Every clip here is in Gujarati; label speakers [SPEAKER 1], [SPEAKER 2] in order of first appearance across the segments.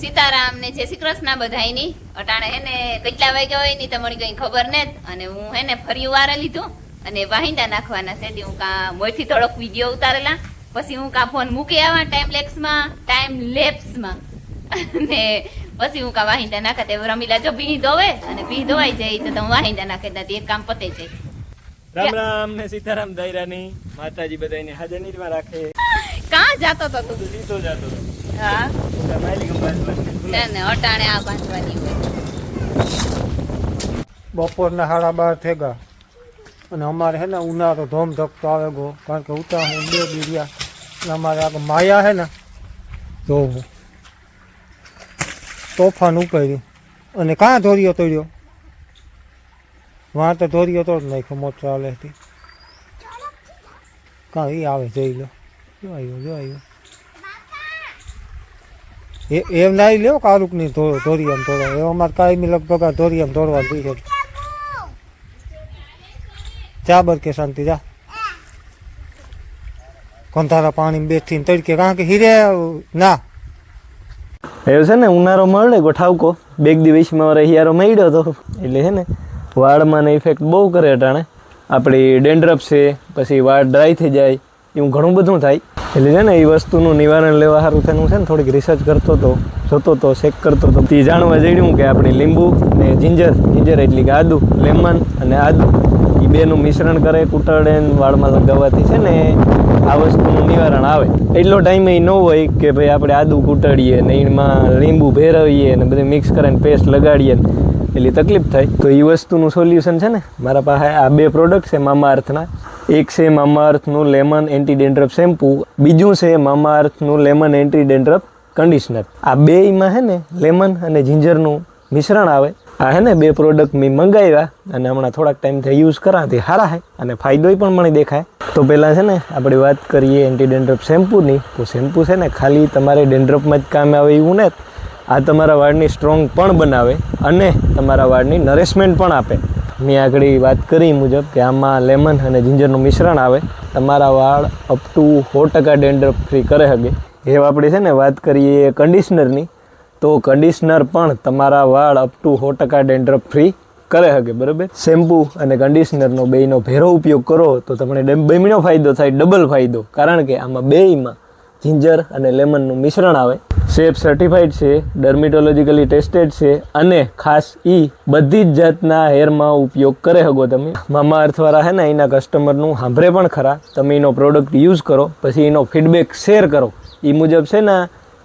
[SPEAKER 1] સીતારામ ને જય શ્રી કૃષ્ણ બધાયની અટાણે હે ને કેટલા વાગ્યા હોય ની તમને કઈ ખબર ને અને હું હે ને ફરી વારે લીધું અને વાહિંદા નાખવાના છે હું કા મોઈથી થોડોક વિડિયો ઉતારેલા પછી હું કા ફોન મૂકી આવા ટાઈમ લેપ્સમાં અને પછી હું કા વાહિંદા નાખા તે રમીલા જો ભી ધોવે અને ભી ધોવાઈ જાય તો તમે વાહિંદા નાખે તો એક કામ પતે જાય
[SPEAKER 2] રામ રામ ને સીતારામ દાયરાની માતાજી બધાને હાજર નીરવા રાખે
[SPEAKER 1] કાં જાતો તો તું
[SPEAKER 2] સીધો જાતો હતો
[SPEAKER 1] હા
[SPEAKER 2] માલી ગંબાસ
[SPEAKER 1] ને અટાણે આ બાંધવાની હોય
[SPEAKER 3] બપોરના 12:30 થઈ ગયા અને અમારે હે ને ઉનાળો ધોમ ધકતો આવે ગયો કારણ કે ઉતા હું 2 દીરિયા અને અમારે આ માયા હે ને તો તોફાન ઉપાડ્યું અને કાં ધોરિયો તોડ્યો વાં તો ધોરિયો તો જ નાખ્યો મોટર ચાલે હતી કાં એ આવે જોઈ લો જો આવ્યો એમ નાઈ લ્યો કારુક ની ધોરિયામ તોડવા એ અમારે કાયમી લગભગ આ ધોરિયામ તોડવા દઈ છે ચા બર કે શાંતિ જા કંધારા પાણી બેઠીને તડકે કારણ કે હીરે ના
[SPEAKER 2] એવું છે ને ઉનાળો મળે ગોઠાવકો બેગ દિવસમાં મારે હિયારો મળ્યો હતો એટલે છે ને વાળમાં ઇફેક્ટ બહુ કરે અટાણે આપણી ડેન્ડ્રફ છે પછી વાળ ડ્રાય થઈ જાય એવું ઘણું બધું થાય એટલે છે ને એ વસ્તુનું નિવારણ લેવા સારું થઈને હું છે ને થોડીક રિસર્ચ કરતો હતો જોતો હતો ચેક કરતો હતો તે જાણવા જડ્યું કે આપણી લીંબુ ને જિંજર એટલે કે આદુ લેમન અને આદુ એ બેનું મિશ્રણ કરે કૂટળે વાળમાં લગાવવાથી છે ને આ વસ્તુનું નિવારણ આવે એટલો ટાઈમ એ ન હોય કે ભાઈ આપણે આદુ કૂટળીએ ને એમાં લીંબુ ભેરવીએ ને બધું મિક્સ કરીને પેસ્ટ લગાડીએ ને એટલી તકલીફ થાય તો એ વસ્તુનું સોલ્યુશન છે ને મારા પાસે આ 2 પ્રોડક્ટ છે મામાઅર્થના એક છે મામાઅર્થનું લેમન એન્ટી ડેન્ડ્રફ શેમ્પૂ બીજું છે મામાઅર્થનું લેમન એન્ટી ડેન્ડ્રફ કન્ડિશનર આ બેયમાં છે ને લેમન અને જિંજરનું મિશ્રણ આવે આ હે ને 2 પ્રોડક્ટ મેં મંગાવ્યા અને હમણાં થોડાક ટાઈમથી યુઝ કરાતી સારા છે અને ફાયદોય પણ મને દેખાય તો પહેલાં છે ને આપણે વાત કરીએ એન્ટી ડેન્ડ્રફ શેમ્પૂની તો શેમ્પૂ છે ને ખાલી તમારે ડેન્ડ્રફમાં જ કામ આવે એવું ને આ તમારા વાળની સ્ટ્રોંગ પણ બનાવે અને તમારા વાળની નરિશમેન્ટ પણ આપે મેં આગળ વાત કરી મુજબ કે આમાં લેમન અને જિંજરનું મિશ્રણ આવે તમારા વાળ અપ ટુ 100% ડેન્ડ્રફ ફ્રી કરે શકે એ આપણે છે ને વાત કરીએ કન્ડિશનરની તો કન્ડિશનર પણ તમારા વાળ અપ ટુ 100% ડેન્ડ્રફ ફ્રી કરે શકે બરાબર શેમ્પૂ અને કન્ડિશનરનો બેયનો ભેરો ઉપયોગ કરો તો તમને બેયનો ફાયદો થાય ડબલ ફાયદો કારણ કે આમાં બેયમાં જિંજર અને લેમનનું મિશ્રણ આવે સેફ સર્ટિફાઈડ છે ડર્મેટોલોજીકલી ટેસ્ટેડ છે અને ખાસ બધી જ જાતના હેરમાં ઉપયોગ કરે શકો તમે મામાઅર્થવાળા હે ને એના કસ્ટમરનું સાંભળે પણ ખરા તમે એનો પ્રોડક્ટ યુઝ કરો પછી એનો ફીડબેક શેર કરો એ મુજબ છે ને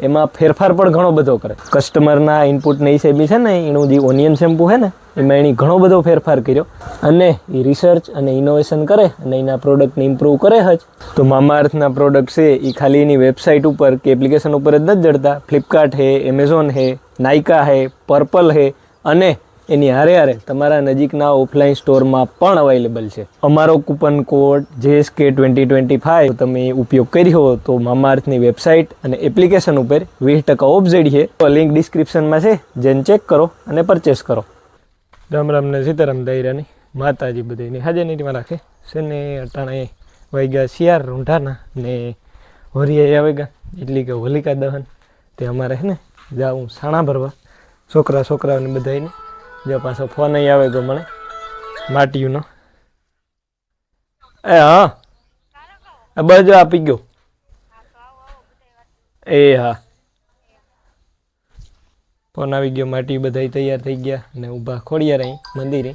[SPEAKER 2] એમાં ફેરફાર પણ ઘણો બધો કરે કસ્ટમરના ઇનપુટને હિસાબે છે ને એનું જે ઓનિયન શેમ્પૂ છે ને એમાં એની ઘણો બધો ફેરફાર કર્યો અને એ રિસર્ચ અને ઇનોવેશન કરે અને એના પ્રોડક્ટને ઇમ્પ્રૂવ કરે જ તો મામાઅર્થના પ્રોડક્ટ છે એ ખાલી એની વેબસાઇટ ઉપર કે એપ્લિકેશન ઉપર જ નથી જડતા ફ્લિપકાર્ટ છે એમેઝોન છે નાઇકા છે પર્પલ છે અને એની હારે તમારા નજીકના ઓફલાઈન સ્ટોરમાં પણ અવેલેબલ છે અમારો કૂપન કોડ JSK2025 તમે ઉપયોગ કર્યો તો મામાઅર્થની વેબસાઇટ અને એપ્લિકેશન ઉપર 20% ઓફ છે લિંક ડિસ્ક્રિપ્શનમાં છે જેને ચેક કરો અને પરચેસ કરો રામ રામ ને સીતારામ દાયરાની માતાજી બધાની હાજર નીતિમાં રાખે છે ને અટાણે વાગ્યા શિયાર રૂંઢાના ને હોરિયા આવે ગયા એટલે કે હોલિકા દહન તે અમારે છે ને જાઉં સાણા ભરવા છોકરાઓને બધાને જો પાછો ફોન અહીં આવે ગયો મને માટીયુંનો એ હા બસ આપી ગયો એ હા ફોન આવી ગયો માટી બધા તૈયાર થઈ ગયા ને ઊભા ખોડિયા રહી મંદિરે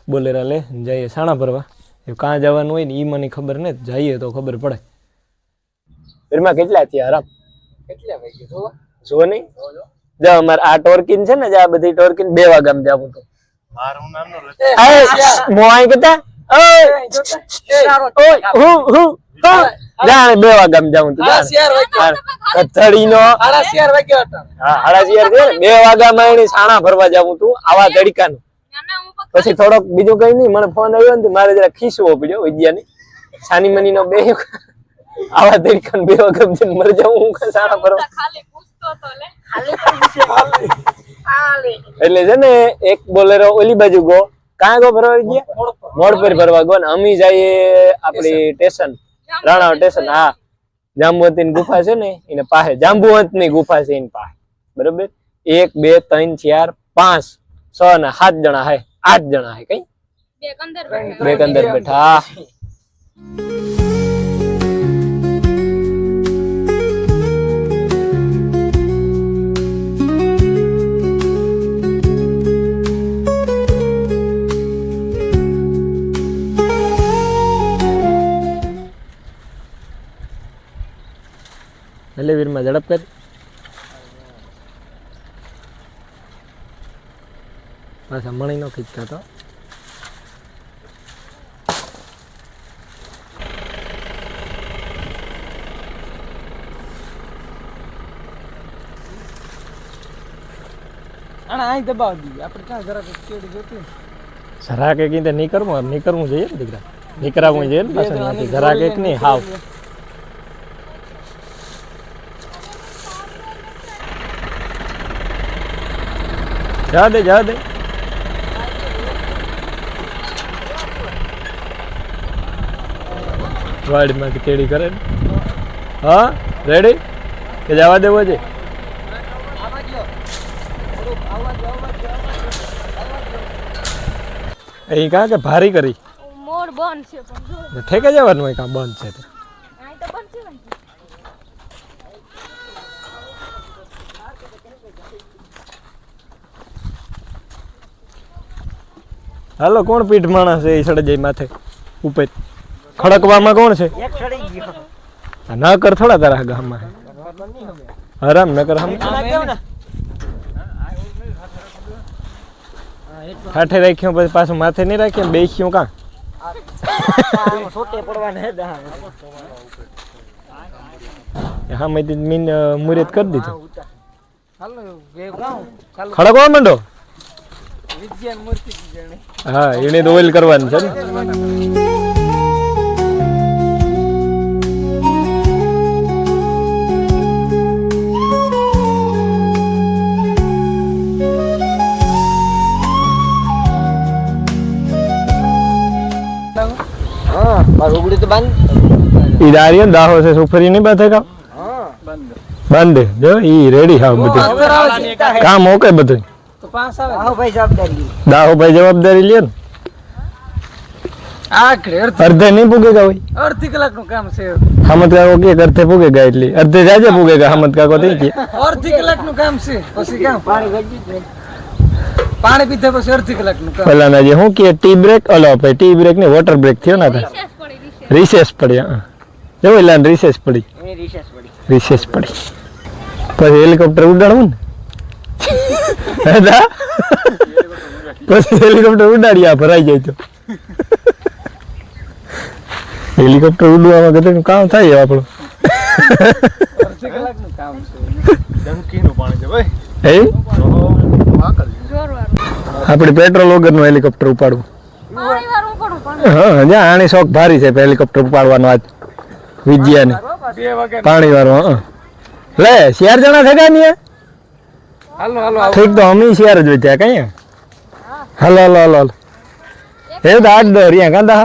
[SPEAKER 2] બોલેરા લે જઈએ સાણા ભરવા એ કાં જવાનું હોય ને એ મને ખબર ને જઈએ તો ખબર પડે ઘરમાં કેટલા થયા આરામ કેટલા વાગે જો નહીં જો અમારે આ ટોર્કિન છે ને જે આ બધી ટોર્કિન 2 વાગ્યામાં જાવું તો મારું નામ નો મોય કેતા ઓય જાણે 2 વાગ્યામાં જાવું તો કથળીનો 4:30 વાગ્યો હતો હા 4:30 થયો ને 2 વાગ્યામાં એની સાણા ભરવા જાવું તું આવા તડકાનું પછી થોડોક બીજું કઈ નહીં મને ફોન આવ્યો ને મારે જરા ખીસવો પડ્યો વિદ્યાની સાની મની નો 2 આવા તડકાનું 2 વાગ્યામાં જઈને મર જાવું હું સાણા ભરવા ખાલી પૂછતો તો લે એટલે છે ને એક બોલેરો ઓલી બાજુ ગો કાં ગો ભરવા ગયા મોડ પર ભરવા ગો ને અમી જઈએ આપણી સ્ટેશન રાણા સ્ટેશન હા જાંબુવંતની ગુફા છે ને એને પાસે જાંબુવંતની ગુફા છે એની પાસે બરોબર 1 2 3 4 5 6 ને 7 જણા હે 8 જણા હે કઈ બે અંદર બેઠા એટલે વીરમાં ઝડપ કરી પાછા મણી નો ખીચતા તો જરા કે કીધે નહીં કરવું જોઈએ ને દીકરા નીકળવું જોઈએ ને પાછળ નથી જરા કે નહીં હાવ જા દે વાડીમાંથી કેડી કરે ને હા રેડી કે જવા દેવો છે અહીં કાં કે ભારી કરી
[SPEAKER 4] મોડ બંધ છે પણ
[SPEAKER 2] ઠેકે જવાનું હોય કાં બંધ છે તો
[SPEAKER 4] આ તો બંધ છે ને
[SPEAKER 2] હાલો કોણ પીઠ માણસ છે એ સડે જાય માથે ઉપર ખડકવામાં કોણ છે ન કર થોડા તારા ગામમાં આરામ ન કર હમ ઠાઠે રાખ્યો પછી પાછું માથે નહીં રાખ્યો બેસ્યું કાં હા મેં મીન મુહૂર્ત કરી દીધું ખડકવા માંડો હા એને તો ઓઇલ કરવાનું છે ને इधर दाहो से सुफरी नहीं बात है का बंद जो ई रेडी हाउ બધું કામ ઓકે બધું તો પાસ આવે દાહો ભાઈ જવાબદારી લે ને આ અડધે નહીં પૂગેગા ભાઈ અડધી કલાક નું કામ છે હમત કાકો કે અડધે પૂગેગા એટલે અડધે જાજે પૂગેગા હમત કાકો થઈ કે અડધી કલાક નું કામ છે પછી કામ પાણી પીધે પછી અડધી કલાક નું કામ પેલા ના જે હું કે ટી બ્રેક અલો ભાઈ ટી બ્રેક ને વોટર બ્રેક થયો ના તા રિસેસ પડી હા જો એલા રિસેસ પડી રિસેસ પડી પછી હેલિકોપ્ટર ઉડાડવું ને હેદા પછી હેલિકોપ્ટર ઉડાડી આ ભરાઈ જાય તો હેલિકોપ્ટર ઉડવામાં કેટલું કામ થાય આપણું અડધી કલાકનું કામ છે ડંકીનું પાણી છે ભાઈ એ આપણે પેટ્રોલ વગરનું હેલિકોપ્ટર ઉપાડવું હા જ્યાં આની શોખ ભારી છે હેલિકોપ્ટર ઉપાડવાનો આજ વિજયાને પાણી વાળો હા લે 4 જણા થયા ને હાલો ઠીક તો અમે 4 જ વેચ્યા કઈ હાલો એ તો 8 રિયા કાંદા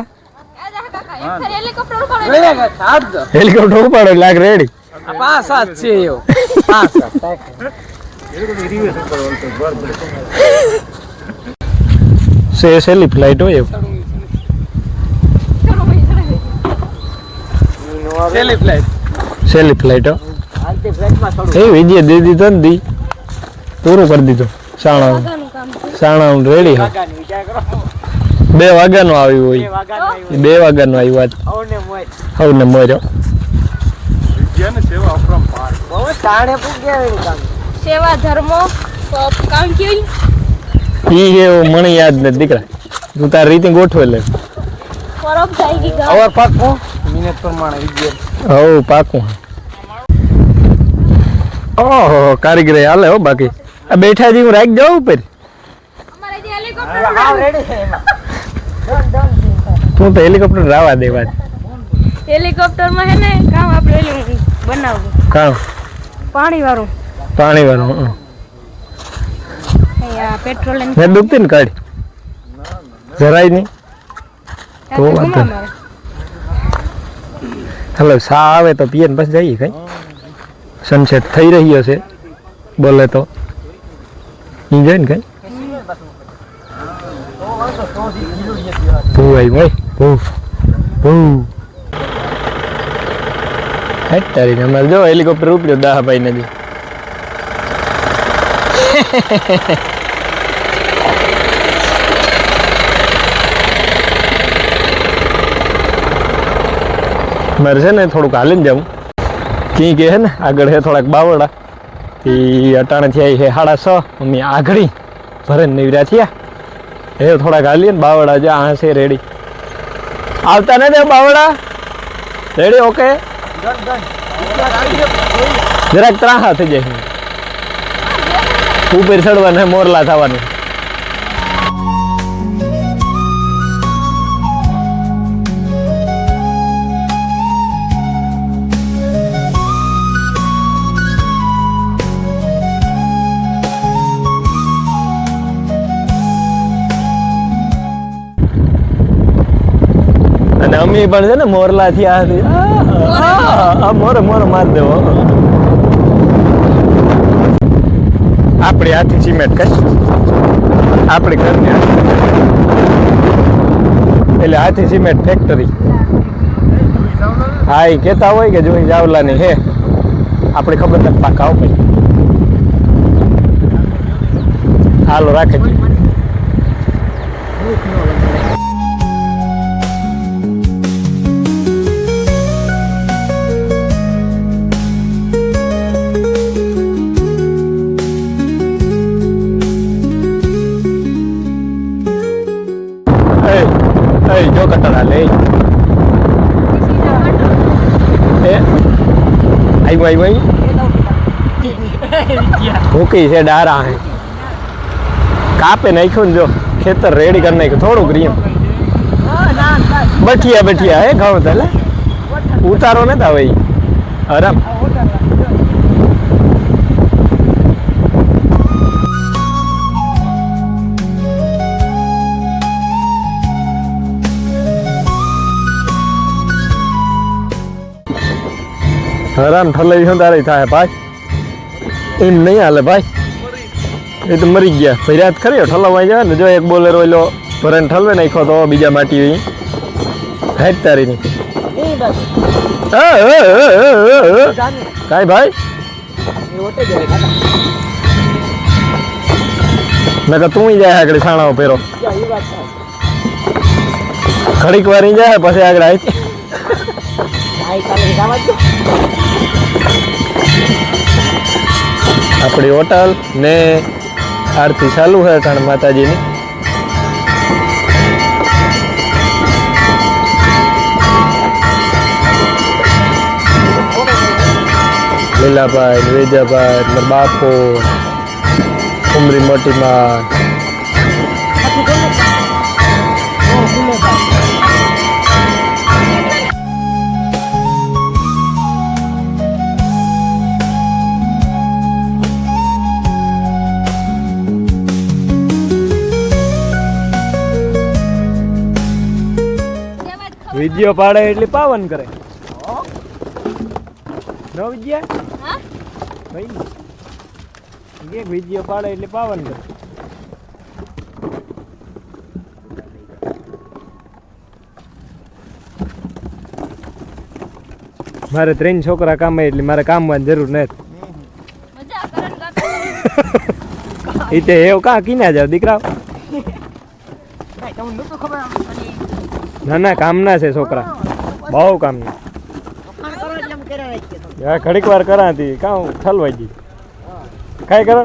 [SPEAKER 2] હેલિકોપ્ટર ઉપાડો લાગ રેડી 5-7 છે એવો 5-7 સેલી ફ્લાઇટ હોય સેલી ફ્લાઇટ એ વિજય દે દીધો ને દી પૂરું કરી દીધું સાણા રેડી હા 2 વાગ્યાનું આવ્યું હોય 2 વાગ્યાનું આવ્યું આજ હવને મોર્યો
[SPEAKER 4] સેવા ધર્મો કામ કેવું
[SPEAKER 2] ઈ એવું મને યાદ નથી દીકરા તું તારી રીતે ગોઠવે લે
[SPEAKER 4] પરબ જાય કે ગામ
[SPEAKER 2] અવર પાકું મિનિટ પ્રમાણે વિજય હો પાકું ઓહો કારીગર હાલે હો બાકી આ બેઠા જી હું રાખ જાઉં ઉપર
[SPEAKER 4] અમારે જે હેલિકોપ્ટર હા રેડી છે એમાં
[SPEAKER 2] તું તો હેલિકોપ્ટર રાવા દેવા
[SPEAKER 4] હેલિકોપ્ટર માં હે ને કામ આપણે એનું બનાવવું
[SPEAKER 2] કામ
[SPEAKER 4] પાણી વાળું અહીંયા પેટ્રોલ
[SPEAKER 2] ને દુખતી ને કાઢ જરાય નહીં તો વાત હેલો સા આવે તો પીએ ને બસ જઈએ કઈ સનસેટ થઈ રહ્યો છે બોલે તો ઈ જાય ને કઈ ભૂ આવી ભાઈ ભૂ તારી અમારે જો હેલિકોપ્ટર ઉપડ્યો દાહાભાઈ નદી મારે છે ને થોડુંક હાલીને જાઉં કી કે હે ને આગળ હે થોડાક બાવડા થી અટાણે થયા છે 6:30 અમે આગળી ભરે નીવડ્યા થયા એ થોડાક હાલીએ ને બાવડા જે આ છે રેડી આવતા ને બાવડા રેડી ઓકે જરાક ત્રાહા થઈ જાય ઉપર ચડવાનું મોરલા થવાનું અને અમી પણ છે ને મોરલા થી આ મોર માર દેવો આપણે હાથી સિમેન્ટ કઈ આપણે ઘરની એટલે હાથી સિમેન્ટ ફેક્ટરી હા એ કહેતા હોય કે જોઈ જાવલાની હે આપણે ખબર નથી પાકા આવ ભાઈ હાલો રાખે જો કટડા લે आई भूकी से डारा है कापे नाख्यो जो खेतर रेडी कर नाख्यो थोड़ुं क्रीम बैठिया है घઉં तले उतारो न था भाई आराम हैरान ठल्लाई तारे था भाई एम नहीं हाले भाई ये तो मरी गया फरियाद करियो ठलवाई जाए ने जो एक बोलेरो एलो भरन ठलवे नाख्यो तो बीजा माटी हुई हेड तारी नहीं काई भाई मैं तू ही जाए आगे छाणा पेरो घड़ीक वार जाए पछी आगे आई अपनी होटल ने आरती चालू है कारण माताजी ने लीला भाई वेजा भाई मेरे बापू उमरी मोटी माँ विडियो पाड़े એટલે પાવન કરે નો વિડિયા હા ભાઈ ये विडियो पाड़े એટલે પાવન કરે મારે ત્રણ છોકરા કામ એટલે મારે કામવાની જરૂર નથી મજા કરન કાકા ઈતે હેવ કા કીના જાવ દીકરા ભાઈ તમને તો ખબર ना ना काम ना से छोकरा बहु काम ना घड़ीक वार करा थी का ठलवाई दी कई करो